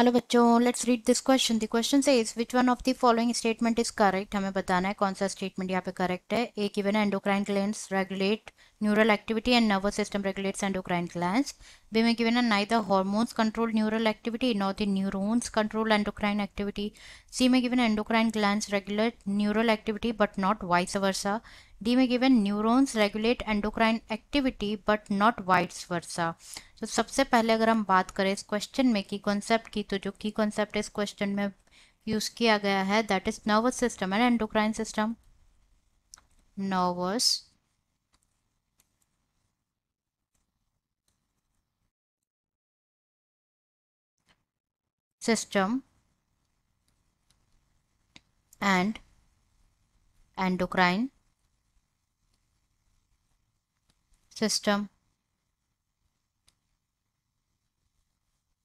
Hello बच्चों, let's read this question. The question says which one of the following statement is correct. हमें बताना है कौन सा स्टेटमेंट यहाँ पे करेक्ट है। ए गिवन है endocrine glands regulate neural activity and nervous system regulates endocrine glands. B में गिवन है neither hormones control neural activity nor the neurons control endocrine activity. C में गिवन है endocrine glands regulate neural activity but not vice versa. D में given neurons regulate endocrine activity but not vice versa. तो सबसे पहले अगर हम बात करें इस क्वेश्चन में की कॉन्सेप्ट की, तो जो की कॉन्सेप्ट इस क्वेश्चन में यूज किया गया है that is nervous system and endocrine system. Nervous system and endocrine system.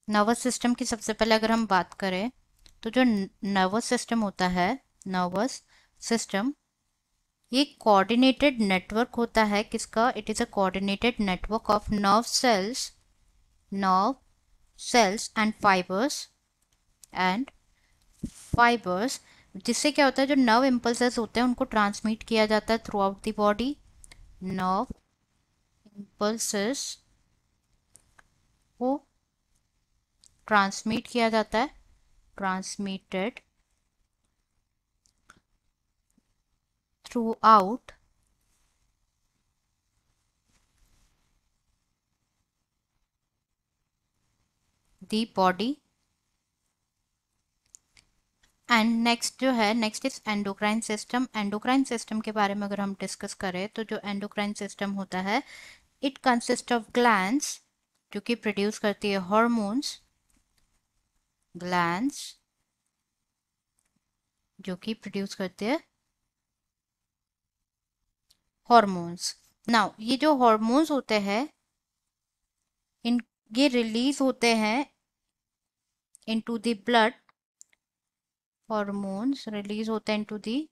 Nervous system की सबसे पहले अगर हम बात करें तो जो नर्वस सिस्टम होता है, नर्वस सिस्टम ये कोऑर्डिनेटेड नेटवर्क होता है। किसका? It is a coordinated network of nerve cells and fibres जिससे क्या होता है, जो नर्व इम्पल्सेस होते हैं उनको ट्रांसमिट किया जाता है through out the body. Nerve impulses को ट्रांसमिट किया जाता है, transmitted through out the body. And next जो है, next is endocrine system. Endocrine system के बारे में अगर हम डिस्कस करें तो जो एंडोक्राइन सिस्टम होता है इट कंसिस्ट ऑफ ग्लैंड्स जो कि प्रोड्यूस करती है हॉर्मोन्स, ग्लैंड्स जो कि प्रोड्यूस करते हैं हॉर्मोन्स। नाउ ये जो हॉर्मोन्स होते हैं इन ये रिलीज होते हैं into the blood. Hormones release होते हैं इनटू द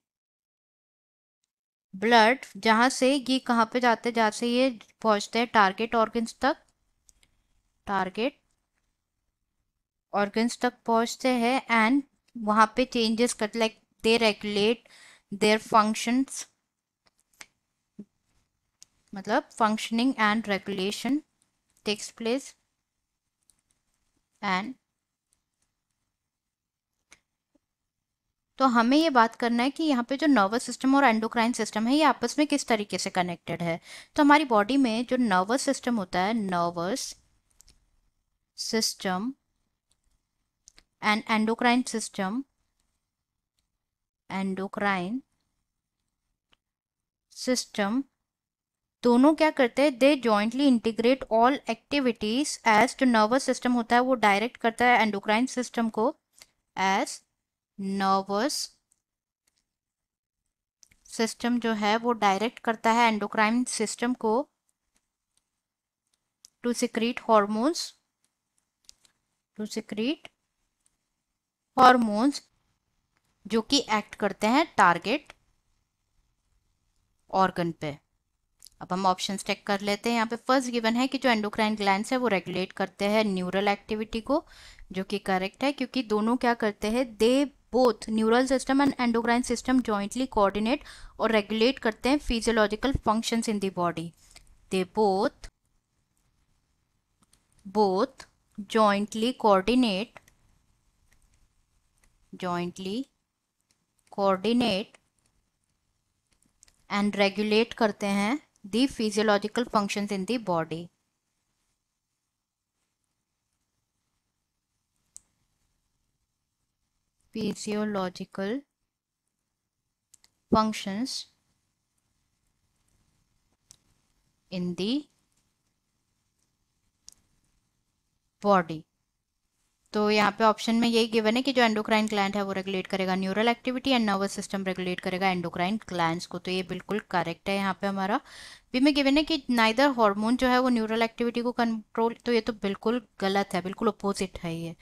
ब्लड, जहां से ये कहाँ पे जाते हैं, जहां से ये पहुंचते हैं टारगेट ऑर्गन्स तक। टारगेट ऑर्गन्स तक पहुंचते हैं एंड वहां पे चेंजेस करते, like they regulate their functions, मतलब functioning and regulation takes place. And तो हमें ये बात करना है कि यहाँ पे जो नर्वस सिस्टम और एंडोक्राइन सिस्टम है ये आपस में किस तरीके से कनेक्टेड है। तो हमारी बॉडी में जो नर्वस सिस्टम होता है, nervous system and endocrine system, endocrine system दोनों क्या करते हैं, they jointly integrate all activities. As जो नर्वस सिस्टम होता है वो डायरेक्ट करता है एंडोक्राइन सिस्टम को, एज नर्वस सिस्टम जो है वो डायरेक्ट करता है एंडोक्राइन सिस्टम को to secrete hormones, to secrete hormones जो कि एक्ट करते हैं टारगेट ऑर्गन पे। अब हम ऑप्शन चेक कर लेते हैं। यहाँ पे फर्स्ट गिवन है कि जो एंडोक्राइन ग्लैंड्स है वो रेगुलेट करते हैं न्यूरल एक्टिविटी को, जो कि करेक्ट है क्योंकि दोनों क्या करते हैं, they both neural system and endocrine system jointly coordinate और रेगुलेट करते हैं physiological functions in the body. They both jointly coordinate and regulate करते हैं the physiological functions in the body. Physiological functions in the body. तो यहाँ पे option में यही गिवन है कि जो एंडोक्राइन ग्लैंड है वो रेगुलेट करेगा neural activity and nervous system regulate करेगा एंडोक्राइन ग्लैंड्स को। तो ये बिल्कुल करेक्ट है यहाँ पे हमारा। बी में गिवन है कि नाइदर हार्मोन जो है वो न्यूरल एक्टिविटी को कंट्रोल, तो ये तो बिल्कुल गलत है, बिल्कुल अपोजिट है ये।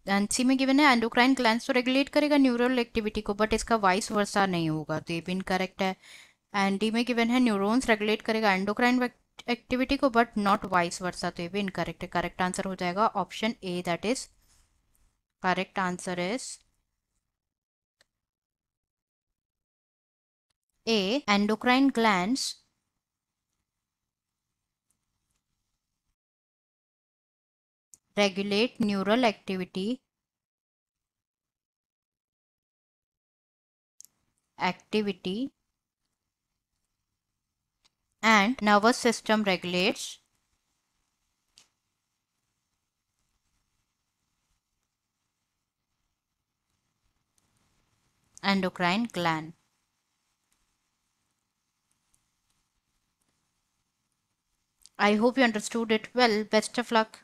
एंड सी में गिवन है एंडोक्राइन ग्लैंड्स तो रेगुलेट करेगा न्यूरल एक्टिविटी को बट इसका वाइस वर्सा नहीं होगा, तो ये भी इनकरेक्ट है। एंड डी में गिवन है न्यूरॉन्स रेगुलेट करेगा एंडोक्राइन एक्टिविटी को बट नॉट वाइस वर्सा, तो ये भी इनकरेक्ट है। करेक्ट आंसर हो जाएगा option A, that is Correct answer is A. Endocrine glands regulate neural activity and nervous system regulates endocrine gland. I hope you understood it well. Best of luck.